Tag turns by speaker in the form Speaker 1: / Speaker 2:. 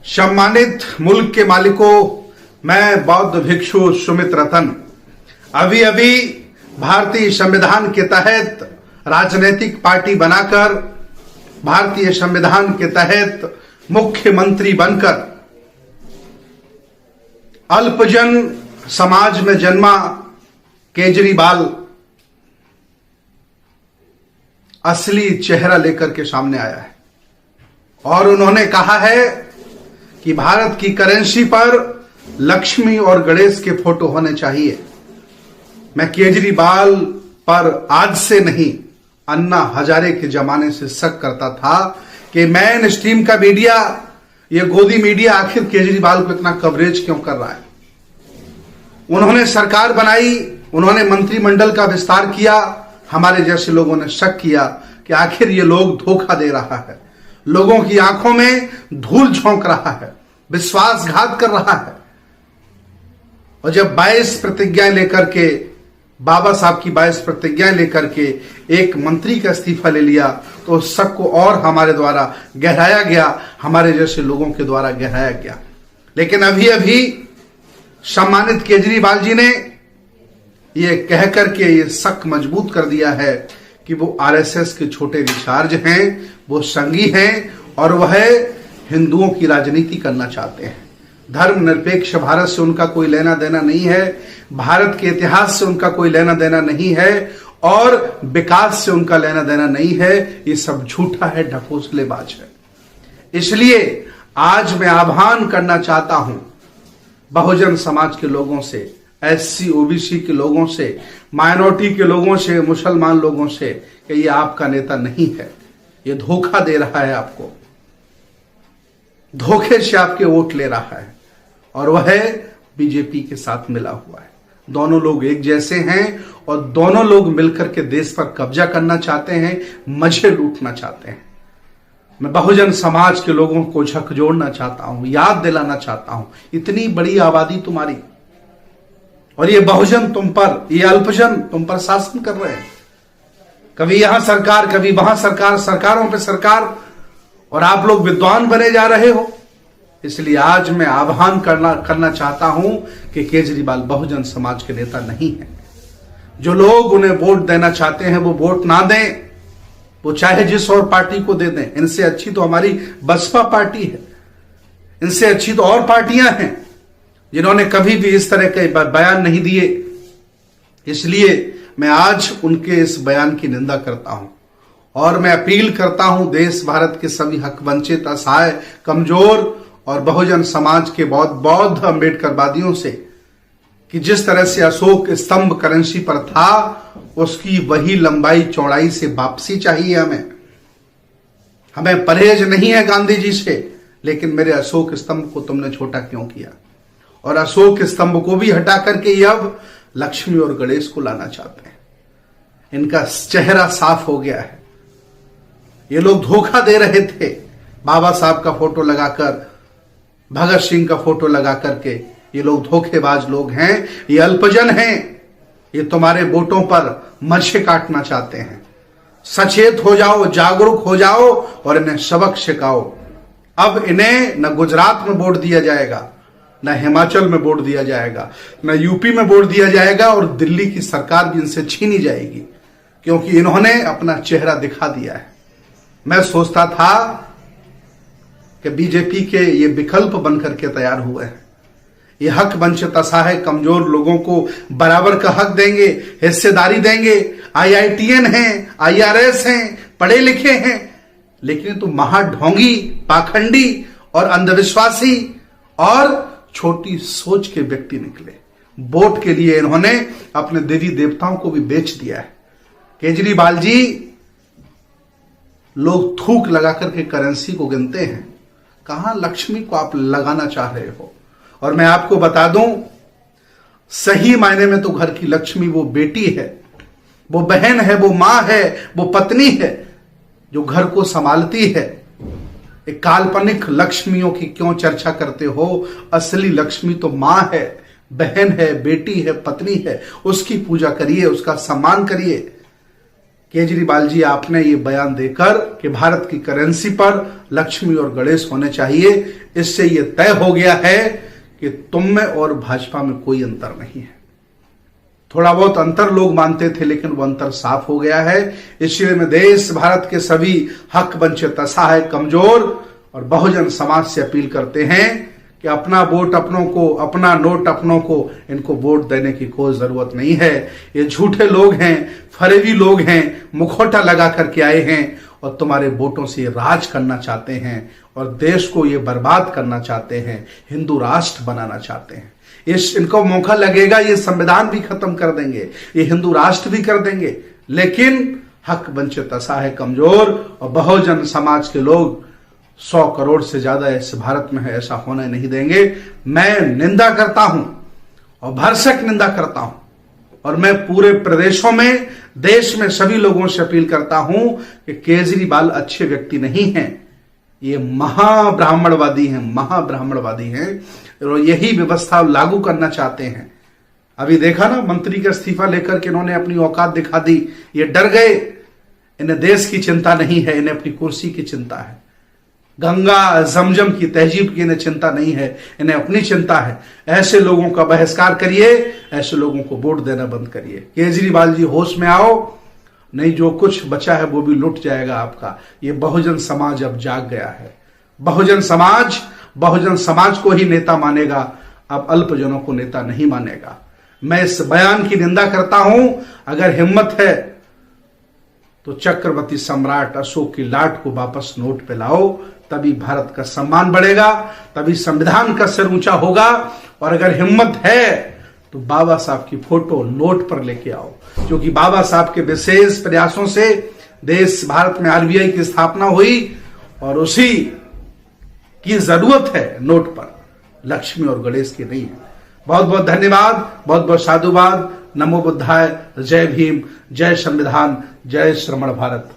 Speaker 1: सम्मानित मुल्क के मालिकों, मैं बौद्ध भिक्षु सुमित रतन अभी अभी भारतीय संविधान के तहत राजनीतिक पार्टी बनाकर भारतीय संविधान के तहत मुख्यमंत्री बनकर अल्पजन समाज में जन्मा केजरीवाल असली चेहरा लेकर के सामने आया है और उन्होंने कहा है कि भारत की करेंसी पर लक्ष्मी और गणेश के फोटो होने चाहिए। मैं केजरीवाल पर आज से नहीं, अन्ना हजारे के जमाने से शक करता था कि मेन स्ट्रीम का मीडिया, ये गोदी मीडिया आखिर केजरीवाल को इतना कवरेज क्यों कर रहा है। उन्होंने सरकार बनाई, उन्होंने मंत्रिमंडल का विस्तार किया, हमारे जैसे लोगों ने शक किया कि आखिर ये लोग धोखा दे रहा है, लोगों की आंखों में धूल झोंक रहा है, विश्वासघात कर रहा है। और जब 22 प्रतिज्ञाएं लेकर के, बाबा साहब की 22 प्रतिज्ञाएं लेकर के एक मंत्री का इस्तीफा ले लिया तो उस शक को और हमारे द्वारा गहराया गया, हमारे जैसे लोगों के द्वारा गहराया गया। लेकिन अभी अभी सम्मानित केजरीवाल जी ने ये कह करके ये शक मजबूत कर दिया है कि वो आरएसएस के छोटे रिचार्ज हैं, वो संगी हैं और वह हिंदुओं की राजनीति करना चाहते हैं। धर्मनिरपेक्ष भारत से उनका कोई लेना देना नहीं है, भारत के इतिहास से उनका कोई लेना देना नहीं है और विकास से उनका लेना देना नहीं है। ये सब झूठा है, ढकोसलेबाज है। इसलिए आज मैं आह्वान करना चाहता हूं बहुजन समाज के लोगों से, एससी ओबीसी के लोगों से, माइनॉरिटी के लोगों से, मुसलमान लोगों से कि ये आपका नेता नहीं है, ये धोखा दे रहा है, आपको धोखे से आपके वोट ले रहा है और वह बीजेपी के साथ मिला हुआ है। दोनों लोग एक जैसे हैं और दोनों लोग मिलकर के देश पर कब्जा करना चाहते हैं, मजे लूटना चाहते हैं। मैं बहुजन समाज के लोगों को झकझोरना चाहता हूं, याद दिलाना चाहता हूं, इतनी बड़ी आबादी तुम्हारी और ये बहुजन तुम पर, ये अल्पजन तुम पर शासन कर रहे हैं। कभी यहां सरकार, कभी वहां सरकार, सरकारों पे सरकार, और आप लोग विद्वान बने जा रहे हो। इसलिए आज मैं आह्वान करना चाहता हूं कि केजरीवाल बहुजन समाज के नेता नहीं है। जो लोग उन्हें वोट देना चाहते हैं वो वोट ना दें, वो चाहे जिस और पार्टी को दे दें। इनसे अच्छी तो हमारी बसपा पार्टी है, इनसे अच्छी तो और पार्टियां हैं जिन्होंने कभी भी इस तरह के बयान नहीं दिए। इसलिए मैं आज उनके इस बयान की निंदा करता हूं और मैं अपील करता हूं देश भारत के सभी हक वंचित, असहाय, कमजोर और बहुजन समाज के बौद्ध अम्बेडकरवादियों से कि जिस तरह से अशोक स्तंभ करेंसी पर था, उसकी वही लंबाई चौड़ाई से वापसी चाहिए। हमें परहेज नहीं है गांधी जी से, लेकिन मेरे अशोक स्तंभ को तुमने छोटा क्यों किया? और अशोक स्तंभ को भी हटा करके ये अब लक्ष्मी और गणेश को लाना चाहते हैं। इनका चेहरा साफ हो गया है। ये लोग धोखा दे रहे थे, बाबा साहब का फोटो लगाकर, भगत सिंह का फोटो लगा करके। ये लोग धोखेबाज लोग हैं, ये अल्पजन हैं, ये तुम्हारे वोटों पर मर्चे काटना चाहते हैं। सचेत हो जाओ, जागरूक हो जाओ और इन्हें सबक सिखाओ। अब इन्हें न गुजरात में वोट दिया जाएगा, न हिमाचल में वोट दिया जाएगा, न यूपी में वोट दिया जाएगा और दिल्ली की सरकार भी इनसे छीनी जाएगी, क्योंकि इन्होंने अपना चेहरा दिखा दिया है। मैं सोचता था कि बीजेपी के ये विकल्प बनकर के तैयार हुए हैं। ये हक वंचित, असहाय, कमजोर लोगों को बराबर का हक देंगे, हिस्सेदारी देंगे। आईआईटीएन हैं, आईआरएस हैं, पढ़े लिखे हैं, लेकिन तो महाढोंगी, पाखंडी और अंधविश्वासी और छोटी सोच के व्यक्ति निकले। वोट के लिए इन्होंने अपने देवी देवताओं को भी बेच दिया है। केजरीवाल जी, लोग थूक लगा करके करेंसी को गिनते हैं, कहां लक्ष्मी को आप लगाना चाह रहे हो? और मैं आपको बता दूं, सही मायने में तो घर की लक्ष्मी वो बेटी है, वो बहन है, वो मां है, वो पत्नी है जो घर को संभालती है। एक काल्पनिक लक्ष्मियों की क्यों चर्चा करते हो? असली लक्ष्मी तो मां है, बहन है, बेटी है, पत्नी है। उसकी पूजा करिए, उसका सम्मान करिए। केजरीवाल जी, आपने ये बयान देकर कि भारत की करेंसी पर लक्ष्मी और गणेश होने चाहिए, इससे ये तय हो गया है कि तुम में और भाजपा में कोई अंतर नहीं है। थोड़ा बहुत अंतर लोग मानते थे, लेकिन वो अंतर साफ हो गया है। इसलिए में देश भारत के सभी हक वंचित, असहाय, कमजोर और बहुजन समाज से अपील करते हैं कि अपना वोट अपनों को, अपना नोट अपनों को, इनको वोट देने की कोई जरूरत नहीं है। ये झूठे लोग हैं, फरेबी लोग हैं, मुखौटा लगा करके आए हैं और तुम्हारे वोटों से राज करना चाहते हैं और देश को ये बर्बाद करना चाहते हैं, हिंदू राष्ट्र बनाना चाहते हैं। इनको मौका लगेगा, ये संविधान भी खत्म कर देंगे, ये हिंदू राष्ट्र भी कर देंगे, लेकिन हक वंचित, असहाय, कमजोर और बहुजन समाज के लोग 100 करोड़ से ज्यादा इस भारत में है, ऐसा होने नहीं देंगे। मैं निंदा करता हूं और भरसक निंदा करता हूं और मैं पूरे प्रदेशों में, देश में सभी लोगों से अपील करता हूं कि केजरीवाल अच्छे व्यक्ति नहीं हैं, ये महाब्राह्मणवादी हैं, महाब्राह्मणवादी हैं और यही व्यवस्था लागू करना चाहते हैं। अभी देखा ना, मंत्री का इस्तीफा लेकर के इन्होंने अपनी औकात दिखा दी, ये डर गए। इन्हें देश की चिंता नहीं है, इन्हें अपनी कुर्सी की चिंता है। गंगा जमजम की तहजीब की इन्हें चिंता नहीं है, इन्हें अपनी चिंता है। ऐसे लोगों का बहिष्कार करिए, ऐसे लोगों को वोट देना बंद करिए। केजरीवाल जी, होश में आओ, नहीं जो कुछ बचा है वो भी लुट जाएगा आपका। ये बहुजन समाज अब जाग गया है। बहुजन समाज को ही नेता मानेगा, अब अल्पजनों को नेता नहीं मानेगा। मैं इस बयान की निंदा करता हूं। अगर हिम्मत है तो चक्रवर्ती सम्राट अशोक की लाट को वापस नोट पे लाओ, तभी भारत का सम्मान बढ़ेगा, तभी संविधान का सिर ऊंचा होगा। और अगर हिम्मत है तो बाबा साहब की फोटो नोट पर लेके आओ, क्योंकि बाबा साहब के विशेष प्रयासों से देश भारत में आरबीआई की स्थापना हुई और उसी की जरूरत है नोट पर, लक्ष्मी और गणेश की नहीं है। बहुत बहुत धन्यवाद, बहुत बहुत साधुवाद। नमो बुद्धाय, जय भीम, जय संविधान, जय श्रमण भारत।